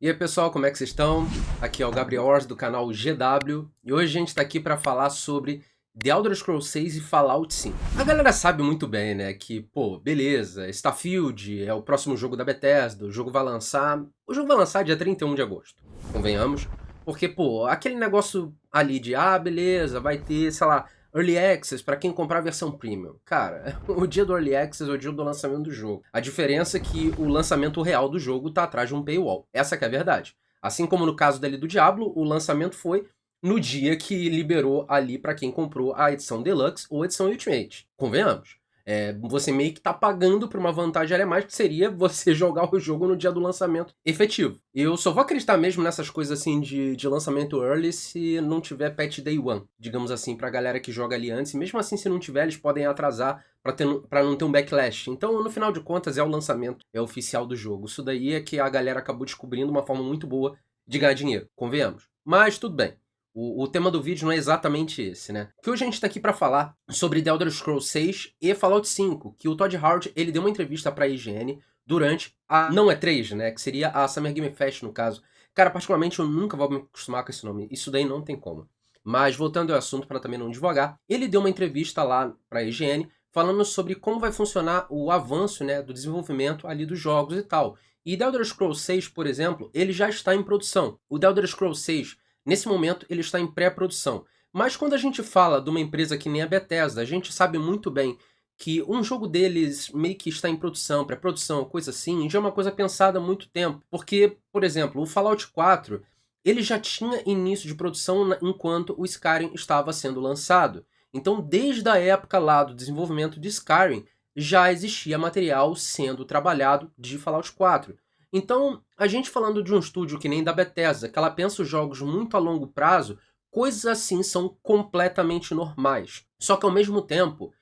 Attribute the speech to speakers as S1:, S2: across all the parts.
S1: E aí pessoal, como é que vocês estão? Aqui é o Gabriel Ors do canal GW e hoje a gente tá aqui para falar sobre The Elder Scrolls 6 e Fallout 5. A galera sabe muito bem, né, que, pô, beleza, Starfield é o próximo jogo da Bethesda, o jogo vai lançar dia 31 de agosto, convenhamos, porque, pô, aquele negócio ali de, beleza, vai ter, sei lá, Early Access para quem comprar a versão Premium. Cara, o dia do Early Access é o dia do lançamento do jogo. A diferença é que o lançamento real do jogo tá atrás de um paywall. Essa que é a verdade. Assim como no caso dele do Diablo, o lançamento foi no dia que liberou ali para quem comprou a edição Deluxe ou a edição Ultimate. Convenhamos. Você meio que tá pagando por uma vantagem a mais, que seria você jogar o jogo no dia do lançamento efetivo. Eu só vou acreditar mesmo nessas coisas assim de lançamento early se não tiver patch day one, digamos assim, pra galera que joga ali antes. E mesmo assim, se não tiver, eles podem atrasar pra não ter um backlash. Então, no final de contas, é o lançamento, é oficial do jogo. Isso daí é que a galera acabou descobrindo uma forma muito boa de ganhar dinheiro, convenhamos. Mas tudo bem. O tema do vídeo não é exatamente esse, né? Que hoje a gente tá aqui pra falar sobre The Elder Scrolls 6 e Fallout 5, que o Todd Howard, ele deu uma entrevista pra IGN durante a não E3, né? Que seria a Summer Game Fest, no caso. Cara, particularmente eu nunca vou me acostumar com esse nome, isso daí não tem como. Mas voltando ao assunto para também não devagar, ele deu uma entrevista lá pra IGN falando sobre como vai funcionar o avanço, né, do desenvolvimento ali dos jogos e tal. E The Elder Scrolls 6, por exemplo, ele já está em produção. O The Elder Scrolls 6, nesse momento, ele está em pré-produção. Mas quando a gente fala de uma empresa que nem a Bethesda, a gente sabe muito bem que um jogo deles meio que está em produção, pré-produção, coisa assim, já é uma coisa pensada há muito tempo. Porque, por exemplo, o Fallout 4, ele já tinha início de produção enquanto o Skyrim estava sendo lançado. Então, desde a época lá do desenvolvimento de Skyrim, já existia material sendo trabalhado de Fallout 4. Então, a gente falando de um estúdio que nem da Bethesda, que ela pensa os jogos muito a longo prazo, coisas assim são completamente normais. Só que ao mesmo tempo,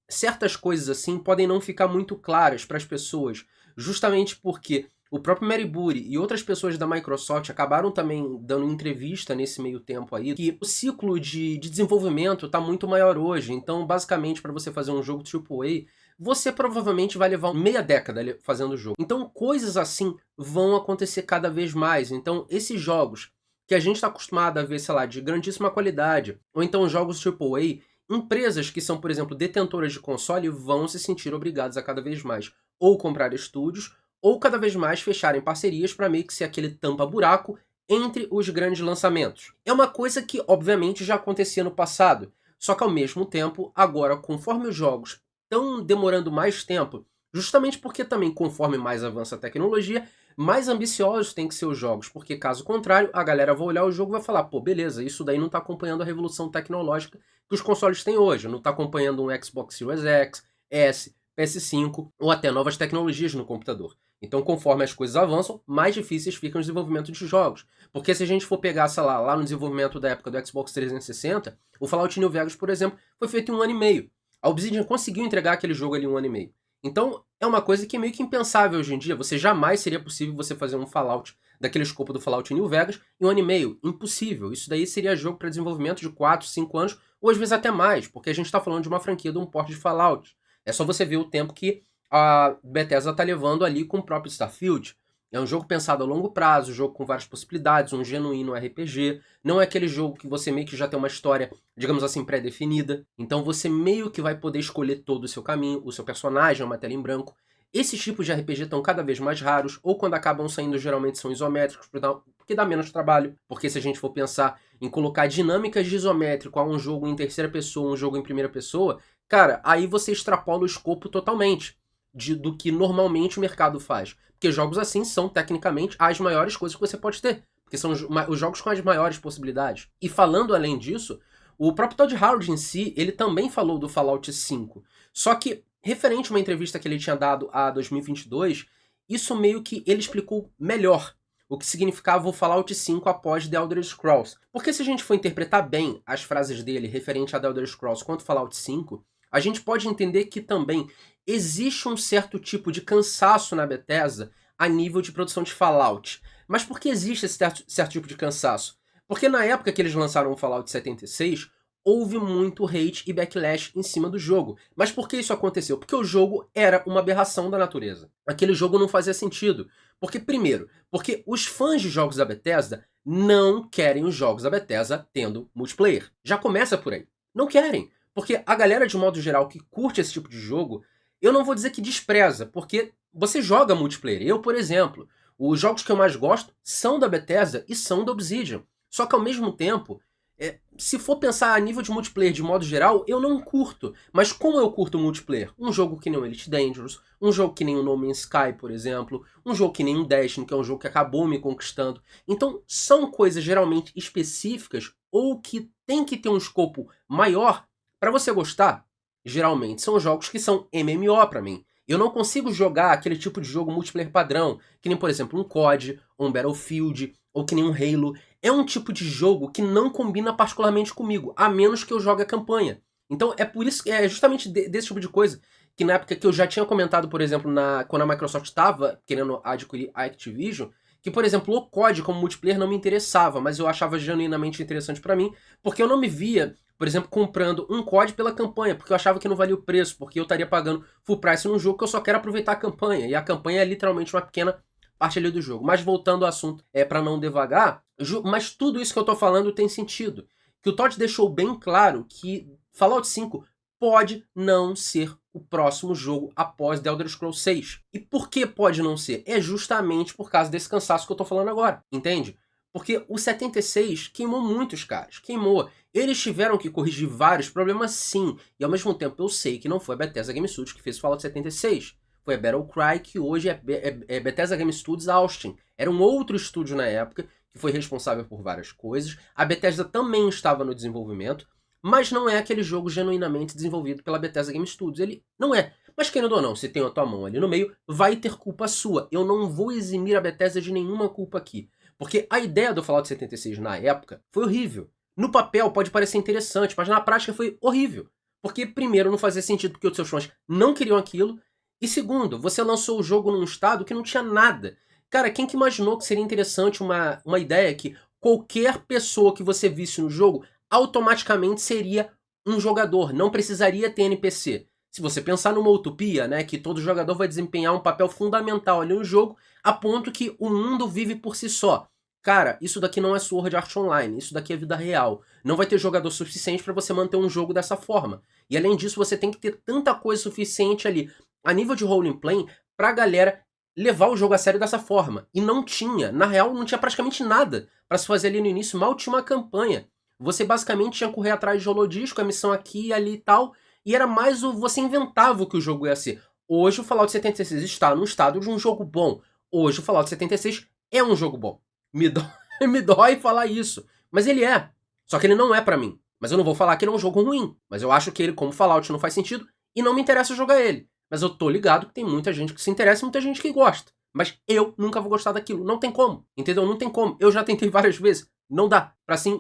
S1: certas coisas assim podem não ficar muito claras para as pessoas, justamente porque o próprio Mary Burry e outras pessoas da Microsoft acabaram também dando entrevista nesse meio tempo aí, que o ciclo de desenvolvimento está muito maior hoje. Então, basicamente, para você fazer um jogo AAA, você provavelmente vai levar meia década fazendo o jogo. Então, coisas assim vão acontecer cada vez mais. Então, esses jogos que a gente está acostumado a ver, sei lá, de grandíssima qualidade, ou então jogos AAA, empresas que são, por exemplo, detentoras de console vão se sentir obrigadas a cada vez mais ou comprar estúdios, ou cada vez mais fecharem parcerias para meio que ser aquele tampa-buraco entre os grandes lançamentos. É uma coisa que, obviamente, já acontecia no passado, só que ao mesmo tempo, agora, conforme os jogos estão demorando mais tempo, justamente porque também, conforme mais avança a tecnologia, mais ambiciosos têm que ser os jogos, porque caso contrário, a galera vai olhar o jogo e vai falar, pô, beleza, isso daí não está acompanhando a revolução tecnológica que os consoles têm hoje, não está acompanhando um Xbox Series X, S, PS5 ou até novas tecnologias no computador. Então, conforme as coisas avançam, mais difíceis ficam o desenvolvimento de jogos. Porque se a gente for pegar, sei lá no desenvolvimento da época do Xbox 360, o Fallout New Vegas, por exemplo, foi feito em 1 ano e meio. A Obsidian conseguiu entregar aquele jogo ali em 1 ano e meio. Então, é uma coisa que é meio que impensável hoje em dia. Você jamais seria possível você fazer um Fallout daquele escopo do Fallout New Vegas em 1 ano e meio. Impossível. Isso daí seria jogo para desenvolvimento de 4, 5 anos, ou às vezes até mais, porque a gente está falando de uma franquia de um porte de Fallout. É só você ver o tempo que a Bethesda está levando ali com o próprio Starfield. É um jogo pensado a longo prazo, um jogo com várias possibilidades, um genuíno RPG. Não é aquele jogo que você meio que já tem uma história, digamos assim, pré-definida. Então você meio que vai poder escolher todo o seu caminho, o seu personagem é uma tela em branco. Esses tipos de RPG estão cada vez mais raros, ou quando acabam saindo geralmente são isométricos, porque dá menos trabalho. Porque se a gente for pensar em colocar dinâmicas de isométrico a um jogo em terceira pessoa, um jogo em primeira pessoa, cara, aí você extrapola o escopo totalmente do que normalmente o mercado faz. Porque jogos assim são, tecnicamente, as maiores coisas que você pode ter. Porque são os jogos com as maiores possibilidades. E falando além disso, o próprio Todd Howard em si, ele também falou do Fallout 5. Só que, referente a uma entrevista que ele tinha dado a 2022, isso meio que ele explicou melhor o que significava o Fallout 5 após The Elder Scrolls. Porque se a gente for interpretar bem as frases dele referente a The Elder Scrolls quanto Fallout 5, a gente pode entender que também existe um certo tipo de cansaço na Bethesda a nível de produção de Fallout. Mas por que existe esse certo tipo de cansaço? Porque na época que eles lançaram o Fallout 76, houve muito hate e backlash em cima do jogo. Mas por que isso aconteceu? Porque o jogo era uma aberração da natureza. Aquele jogo não fazia sentido. Porque, primeiro, porque os fãs de jogos da Bethesda não querem os jogos da Bethesda tendo multiplayer. Já começa por aí. Não querem. Porque a galera, de modo geral, que curte esse tipo de jogo, eu não vou dizer que despreza, porque você joga multiplayer. Eu, por exemplo, os jogos que eu mais gosto são da Bethesda e são da Obsidian. Só que ao mesmo tempo, se for pensar a nível de multiplayer de modo geral, eu não curto. Mas como eu curto multiplayer? Um jogo que nem o Elite Dangerous, um jogo que nem o No Man's Sky, por exemplo, um jogo que nem o Destiny, que é um jogo que acabou me conquistando. Então, são coisas geralmente específicas ou que tem que ter um escopo maior para você gostar. Geralmente são jogos que são MMO para mim. Eu não consigo jogar aquele tipo de jogo multiplayer padrão, que nem, por exemplo, um COD, ou um Battlefield, ou que nem um Halo. É um tipo de jogo que não combina particularmente comigo, a menos que eu jogue a campanha. Então é por isso, é justamente desse tipo de coisa, que na época que eu já tinha comentado, por exemplo, quando a Microsoft estava querendo adquirir a Activision, que, por exemplo, o COD como multiplayer não me interessava, mas eu achava genuinamente interessante pra mim, porque eu não me via, por exemplo, comprando um COD pela campanha, porque eu achava que não valia o preço, porque eu estaria pagando full price num jogo que eu só quero aproveitar a campanha, e a campanha é literalmente uma pequena parte ali do jogo. Mas voltando ao assunto, para não devagar, mas tudo isso que eu tô falando tem sentido. Que o Todd deixou bem claro que Fallout 5 pode não ser o próximo jogo após The Elder Scrolls 6. E por que pode não ser? É justamente por causa desse cansaço que eu tô falando agora, entende? Porque o 76 queimou muitos caras, queimou. Eles tiveram que corrigir vários problemas, sim. E ao mesmo tempo eu sei que não foi a Bethesda Game Studios que fez o Fallout 76. Foi a Battlecry, que hoje é Bethesda Game Studios Austin. Era um outro estúdio na época, que foi responsável por várias coisas. A Bethesda também estava no desenvolvimento, mas não é aquele jogo genuinamente desenvolvido pela Bethesda Game Studios. Ele não é. Mas querendo ou não, se tem a tua mão ali no meio, vai ter culpa sua. Eu não vou eximir a Bethesda de nenhuma culpa aqui. Porque a ideia do Fallout 76 na época foi horrível. No papel pode parecer interessante, mas na prática foi horrível. Porque, primeiro, não fazia sentido porque os seus fãs não queriam aquilo. E segundo, você lançou o jogo num estado que não tinha nada. Cara, quem que imaginou que seria interessante uma ideia que qualquer pessoa que você visse no jogo automaticamente seria um jogador, não precisaria ter NPC. Se você pensar numa utopia, né, que todo jogador vai desempenhar um papel fundamental ali no jogo, a ponto que o mundo vive por si só. Cara, isso daqui não é Sword Art Online, isso daqui é vida real. Não vai ter jogador suficiente para você manter um jogo dessa forma. E além disso, você tem que ter tanta coisa suficiente ali a nível de roleplay pra galera levar o jogo a sério dessa forma. E não tinha. Na real, não tinha praticamente nada pra se fazer ali no início. Mal tinha uma campanha. Você basicamente tinha que correr atrás de holodisco, a missão aqui e ali e tal. E era mais você inventava o que o jogo ia ser. Hoje o Fallout 76 está no estado de um jogo bom. Hoje o Fallout 76 é um jogo bom. Me dói falar isso. Mas ele é. Só que ele não é pra mim. Mas eu não vou falar que ele é um jogo ruim. Mas eu acho que ele, como Fallout, não faz sentido. E não me interessa jogar ele. Mas eu tô ligado que tem muita gente que se interessa e muita gente que gosta. Mas eu nunca vou gostar daquilo. Não tem como. Entendeu? Não tem como. Eu já tentei várias vezes. Não dá.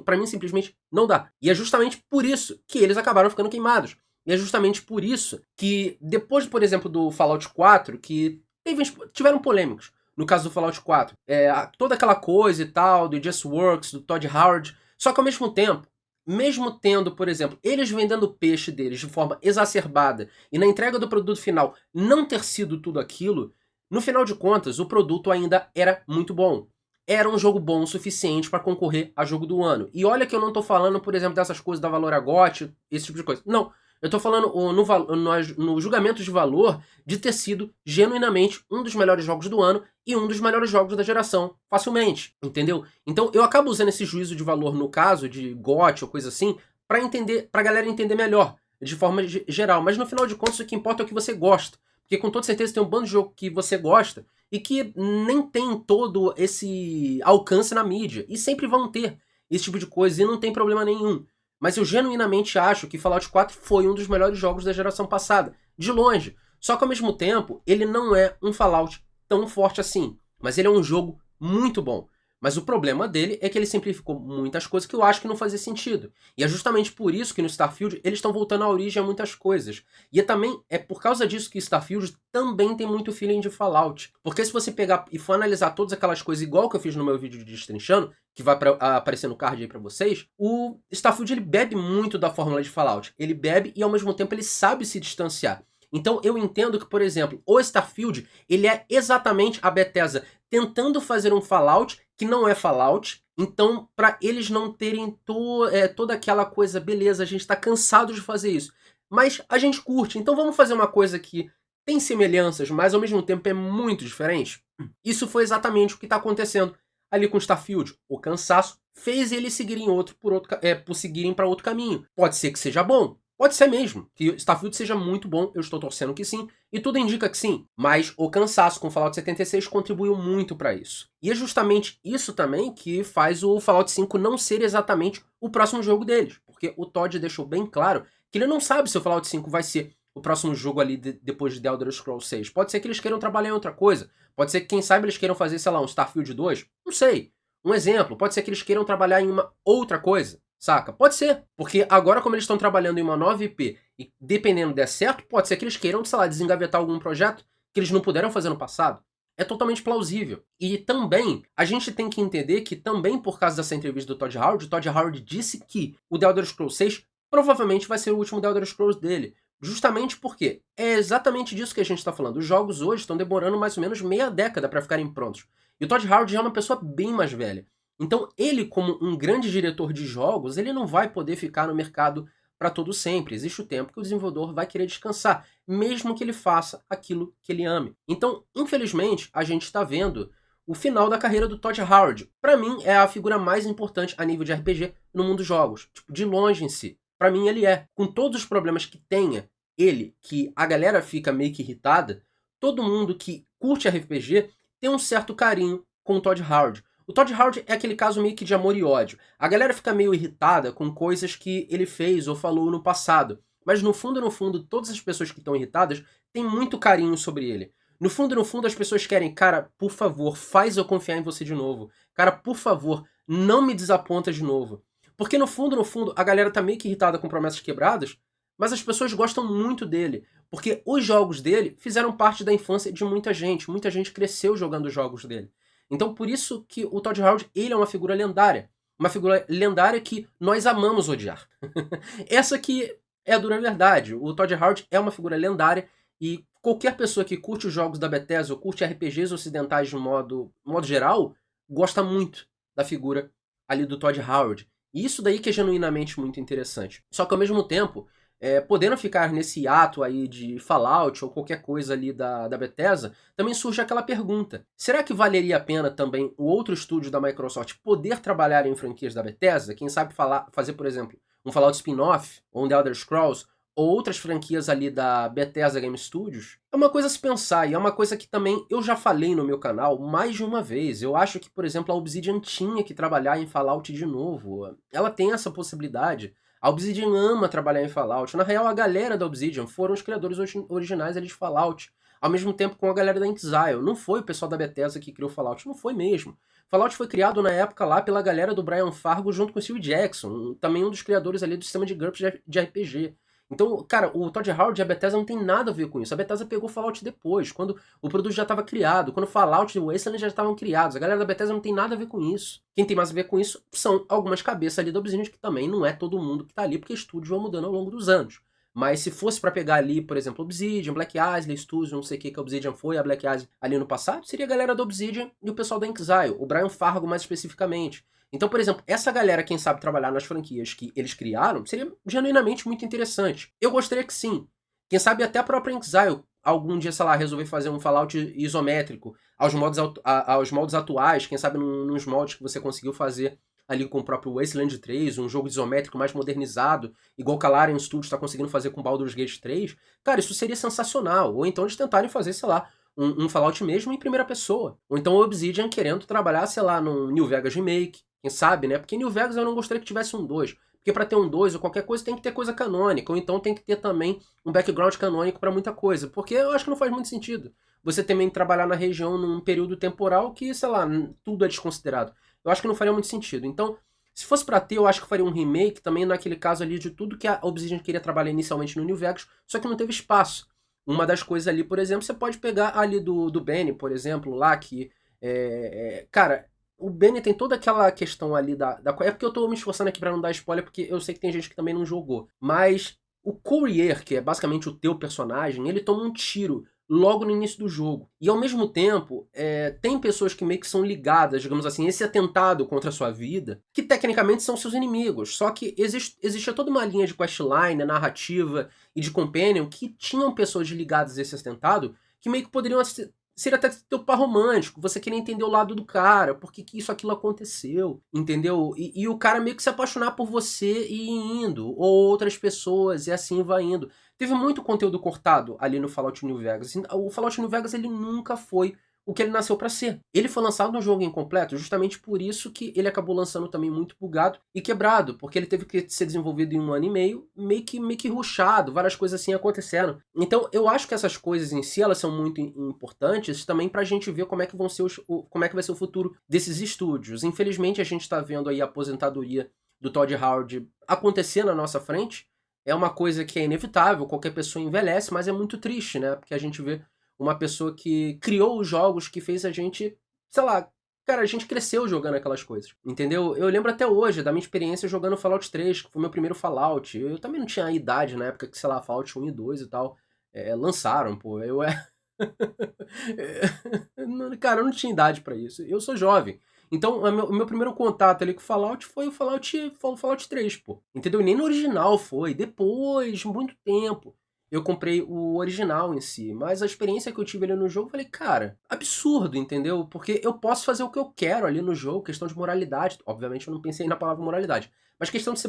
S1: Pra mim, simplesmente, não dá. E é justamente por isso que eles acabaram ficando queimados. E é justamente por isso que, depois, por exemplo, do Fallout 4, que tiveram polêmicos. No caso do Fallout 4. Toda aquela coisa e tal, do Just Works, do Todd Howard. Só que ao mesmo tempo, mesmo tendo, por exemplo, eles vendendo o peixe deles de forma exacerbada e na entrega do produto final não ter sido tudo aquilo, no final de contas, o produto ainda era muito bom. Era um jogo bom o suficiente para concorrer a jogo do ano. E olha que eu não tô falando, por exemplo, dessas coisas da Valor a GOT, esse tipo de coisa. Não. Eu tô falando no julgamento de valor de ter sido genuinamente um dos melhores jogos do ano e um dos melhores jogos da geração, facilmente, entendeu? Então eu acabo usando esse juízo de valor no caso de GOT ou coisa assim, pra galera entender melhor, de forma geral. Mas no final de contas o que importa é o que você gosta. Porque com toda certeza tem um bando de jogo que você gosta e que nem tem todo esse alcance na mídia. E sempre vão ter esse tipo de coisa e não tem problema nenhum. Mas eu genuinamente acho que Fallout 4 foi um dos melhores jogos da geração passada. De longe. Só que ao mesmo tempo, ele não é um Fallout tão forte assim. Mas ele é um jogo muito bom. Mas o problema dele é que ele simplificou muitas coisas que eu acho que não fazia sentido. E é justamente por isso que no Starfield eles estão voltando à origem a muitas coisas. E é por causa disso que Starfield também tem muito feeling de Fallout. Porque se você pegar e for analisar todas aquelas coisas igual que eu fiz no meu vídeo de Destrinchando, que vai aparecer no card aí pra vocês, o Starfield ele bebe muito da fórmula de Fallout. Ele bebe e ao mesmo tempo ele sabe se distanciar. Então eu entendo que, por exemplo, o Starfield, ele é exatamente a Bethesda tentando fazer um Fallout que não é Fallout. Então, para eles não terem toda aquela coisa, beleza, a gente tá cansado de fazer isso, mas a gente curte, então vamos fazer uma coisa que tem semelhanças, mas ao mesmo tempo é muito diferente. Isso foi exatamente o que tá acontecendo ali com o Starfield. O cansaço fez eles seguirem por seguirem para outro caminho. Pode ser que seja bom, pode ser mesmo, que Starfield seja muito bom, eu estou torcendo que sim, e tudo indica que sim. Mas o cansaço com o Fallout 76 contribuiu muito para isso. E é justamente isso também que faz o Fallout 5 não ser exatamente o próximo jogo deles. Porque o Todd deixou bem claro que ele não sabe se o Fallout 5 vai ser o próximo jogo ali depois de The Elder Scrolls 6. Pode ser que eles queiram trabalhar em outra coisa. Pode ser que, quem sabe, eles queiram fazer, sei lá, um Starfield 2. Não sei. Um exemplo. Pode ser que eles queiram trabalhar em uma outra coisa. Saca? Pode ser. Porque agora, como eles estão trabalhando em uma nova IP, e dependendo der certo, pode ser que eles queiram, sei lá, desengavetar algum projeto que eles não puderam fazer no passado. É totalmente plausível. E também, a gente tem que entender que também por causa dessa entrevista do Todd Howard, o Todd Howard disse que o The Elder Scrolls 6 provavelmente vai ser o último The Elder Scrolls dele. Justamente porque é exatamente disso que a gente está falando. Os jogos hoje estão demorando mais ou menos meia década para ficarem prontos. E o Todd Howard já é uma pessoa bem mais velha. Então ele, como um grande diretor de jogos, ele não vai poder ficar no mercado para todo sempre. Existe o tempo que o desenvolvedor vai querer descansar, mesmo que ele faça aquilo que ele ame. Então, infelizmente, a gente está vendo o final da carreira do Todd Howard. Para mim, é a figura mais importante a nível de RPG no mundo dos jogos. Tipo, de longe em si. Para mim, ele é. Com todos os problemas que tenha, ele, que a galera fica meio que irritada, todo mundo que curte RPG tem um certo carinho com o Todd Howard. O Todd Howard é aquele caso meio que de amor e ódio. A galera fica meio irritada com coisas que ele fez ou falou no passado. Mas no fundo, todas as pessoas que estão irritadas têm muito carinho sobre ele. No fundo, as pessoas querem, cara, por favor, faz eu confiar em você de novo. Cara, por favor, não me desaponta de novo. Porque no fundo, a galera tá meio que irritada com promessas quebradas, mas as pessoas gostam muito dele. Porque os jogos dele fizeram parte da infância de muita gente. Muita gente cresceu jogando os jogos dele. Então, por isso que o Todd Howard, ele é uma figura lendária. Uma figura lendária que nós amamos odiar. Essa que é a dura verdade. O Todd Howard é uma figura lendária e qualquer pessoa que curte os jogos da Bethesda ou curte RPGs ocidentais de modo geral, gosta muito da figura ali do Todd Howard. E isso daí que é genuinamente muito interessante. Só que ao mesmo tempo, podendo ficar nesse ato aí de Fallout ou qualquer coisa ali da Bethesda, também surge aquela pergunta. Será que valeria a pena também o outro estúdio da Microsoft poder trabalhar em franquias da Bethesda? Quem sabe fazer, por exemplo, um Fallout spin-off, ou um The Elder Scrolls, ou outras franquias ali da Bethesda Game Studios? É uma coisa a se pensar, e é uma coisa que também eu já falei no meu canal mais de uma vez. Eu acho que, por exemplo, a Obsidian tinha que trabalhar em Fallout de novo. Ela tem essa possibilidade. A Obsidian ama trabalhar em Fallout. Na real, a galera da Obsidian foram os criadores originais ali de Fallout. Ao mesmo tempo com a galera da Exile. Não foi o pessoal da Bethesda que criou Fallout, não foi mesmo. Fallout foi criado na época lá pela galera do Brian Fargo junto com o Steve Jackson, também um dos criadores ali do sistema de GURPS de RPG. Então, cara, o Todd Howard e a Bethesda não tem nada a ver com isso. A Bethesda pegou Fallout depois, quando o produto já estava criado, quando Fallout e o Wasteland já estavam criados. A galera da Bethesda não tem nada a ver com isso. Quem tem mais a ver com isso são algumas cabeças ali da Obsidian, que também não é todo mundo que tá ali, porque estúdios vão mudando ao longo dos anos. Mas se fosse para pegar ali, por exemplo, Obsidian, Black Isle Studios, não sei o que a Obsidian foi, a Black Isle ali no passado, seria a galera da Obsidian e o pessoal da Exile, o Brian Fargo mais especificamente. Então, por exemplo, essa galera, quem sabe trabalhar nas franquias que eles criaram, seria genuinamente muito interessante. Eu gostaria que sim. Quem sabe até a própria Exile, algum dia, sei lá, resolver fazer um Fallout isométrico, aos moldes atuais, quem sabe nos moldes que você conseguiu fazer ali com o próprio Wasteland 3, um jogo isométrico mais modernizado, igual que a Larian Studios está conseguindo fazer com Baldur's Gate 3, cara, isso seria sensacional. Ou então eles tentarem fazer, sei lá, um Fallout mesmo em primeira pessoa. Ou então o Obsidian querendo trabalhar, sei lá, num New Vegas Remake, quem sabe, né? Porque New Vegas eu não gostaria que tivesse um 2. Porque para ter um 2 ou qualquer coisa tem que ter coisa canônica. Ou então tem que ter também um background canônico para muita coisa. Porque eu acho que não faz muito sentido você também trabalhar na região num período temporal que, sei lá, tudo é desconsiderado. eu acho que não faria muito sentido. Então, se fosse pra ter, eu acho que faria um remake também naquele caso ali de tudo que a Obsidian queria trabalhar inicialmente no New Vegas, só que não teve espaço. Uma das coisas ali, por exemplo, você pode pegar ali do Benny, por exemplo, lá que... cara, o Benny tem toda aquela questão ali É porque eu tô me esforçando aqui pra não dar spoiler, porque eu sei que tem gente que também não jogou. Mas o Courier, que é basicamente o teu personagem, ele toma um tiro logo no início do jogo. E ao mesmo tempo, tem pessoas que meio que são ligadas, digamos assim, esse atentado contra a sua vida, que tecnicamente são seus inimigos. Só que existia toda uma linha de questline, narrativa e de companion que tinham pessoas ligadas a esse atentado que meio que poderiam ser até teu par romântico, você queria entender o lado do cara, por que aquilo aconteceu, entendeu? E o cara meio que se apaixonar por você e ir indo, ou outras pessoas, e assim vai indo. Teve muito conteúdo cortado ali no Fallout New Vegas. O Fallout New Vegas ele nunca foi o que ele nasceu pra ser. Ele foi lançado no jogo incompleto, justamente por isso que ele acabou lançando também muito bugado e quebrado, porque ele teve que ser desenvolvido em 1 ano e meio que rushado, várias coisas assim aconteceram. Então eu acho que essas coisas em si, elas são muito importantes também pra gente ver como é que como é que vai ser o futuro desses estúdios. Infelizmente a gente tá vendo aí a aposentadoria do Todd Howard acontecer na nossa frente. É uma coisa que é inevitável, qualquer pessoa envelhece, mas é muito triste, né? Porque a gente vê uma pessoa que criou os jogos, que fez a gente, sei lá, cara, a gente cresceu jogando aquelas coisas, entendeu? Eu lembro até hoje da minha experiência jogando Fallout 3, que foi meu primeiro Fallout. Eu também não tinha a idade na época que, sei lá, Fallout 1 e 2 e tal lançaram, pô. Cara, eu não tinha idade pra isso. Eu sou jovem. Então, o meu primeiro contato ali com o Fallout foi o Fallout 3, pô. Entendeu? E nem no original foi. Depois, muito tempo, eu comprei o original em si. Mas a experiência que eu tive ali no jogo, eu falei, cara, absurdo, entendeu? Porque eu posso fazer o que eu quero ali no jogo, questão de moralidade. Obviamente eu não pensei na palavra moralidade. Mas questão de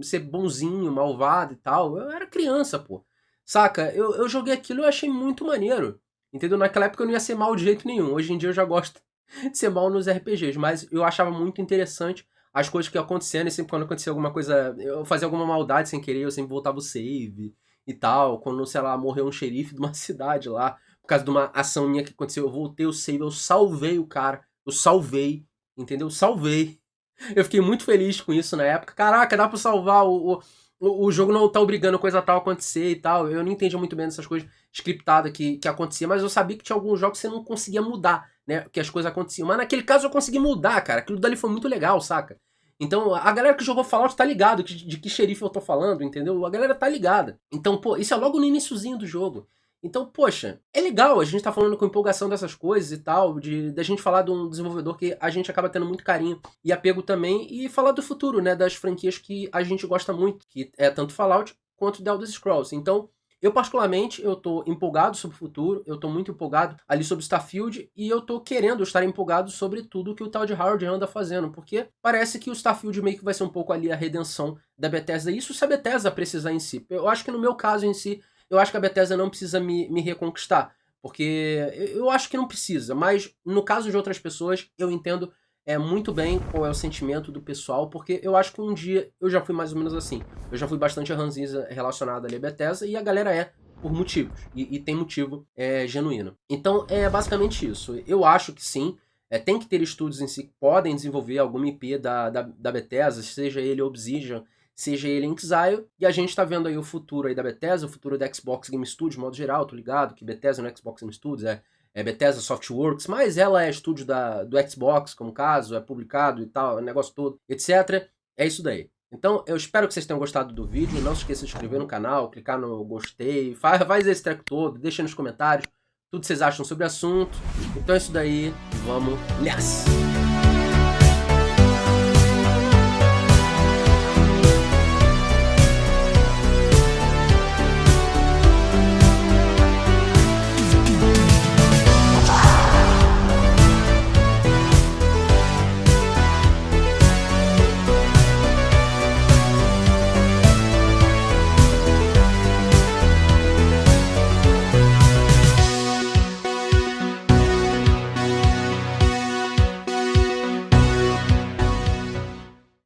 S1: ser bonzinho, malvado e tal. Eu era criança, pô. Saca? Eu joguei aquilo e eu achei muito maneiro. Entendeu? Naquela época eu não ia ser mal de jeito nenhum. Hoje em dia eu já gosto de ser mal nos RPGs, mas eu achava muito interessante as coisas que iam acontecendo, e sempre quando acontecia alguma coisa, eu fazia alguma maldade sem querer, eu sempre voltava o save e tal, quando, sei lá, morreu um xerife de uma cidade lá, por causa de uma ação minha que aconteceu, eu voltei o save, eu salvei o cara, eu salvei, entendeu? Salvei. Eu fiquei muito feliz com isso na época. Caraca, dá pra salvar o jogo não tá obrigando coisa tal a acontecer e tal. Eu não entendia muito bem dessas coisas scriptadas que acontecia, mas eu sabia que tinha alguns jogos que você não conseguia mudar, né? Que as coisas aconteciam. Mas naquele caso eu consegui mudar, cara. Aquilo dali foi muito legal, saca? Então a galera que jogou Fallout tá ligado de que xerife eu tô falando, entendeu? A galera tá ligada. Então, pô, isso é logo no iniciozinho do jogo. Então, poxa, é legal a gente tá falando com empolgação dessas coisas e tal, da gente falar de um desenvolvedor que a gente acaba tendo muito carinho e apego também, e falar do futuro, né, das franquias que a gente gosta muito, que é tanto Fallout quanto The Elder Scrolls. Então, eu particularmente, eu tô empolgado sobre o futuro, eu tô muito empolgado ali sobre Starfield, e eu tô querendo estar empolgado sobre tudo que o Todd Howard anda fazendo, porque parece que o Starfield meio que vai ser um pouco ali a redenção da Bethesda, isso se a Bethesda precisar em si. Eu acho que no meu caso em si, eu acho que a Bethesda não precisa me reconquistar, porque eu acho que não precisa, mas no caso de outras pessoas, eu entendo muito bem qual é o sentimento do pessoal, porque eu acho que um dia eu já fui mais ou menos assim. Eu já fui bastante ranzinza relacionado ali a Bethesda, e a galera por motivos, e tem motivo genuíno. Então é basicamente isso. Eu acho que sim, tem que ter estúdios em si que podem desenvolver alguma IP da Bethesda, seja ele Obsidian, seja ele Inxile, e a gente tá vendo aí o futuro aí da Bethesda, o futuro da Xbox Game Studios, de modo geral, tô ligado que Bethesda no Xbox Game Studios é Bethesda Softworks, mas ela é estúdio do Xbox, como caso, é publicado e tal, o negócio todo, etc. É isso daí. Então, eu espero que vocês tenham gostado do vídeo, não se esqueça de se inscrever no canal, clicar no gostei, faz esse treco todo, deixa nos comentários tudo que vocês acham sobre o assunto. Então é isso daí, vamos nessa!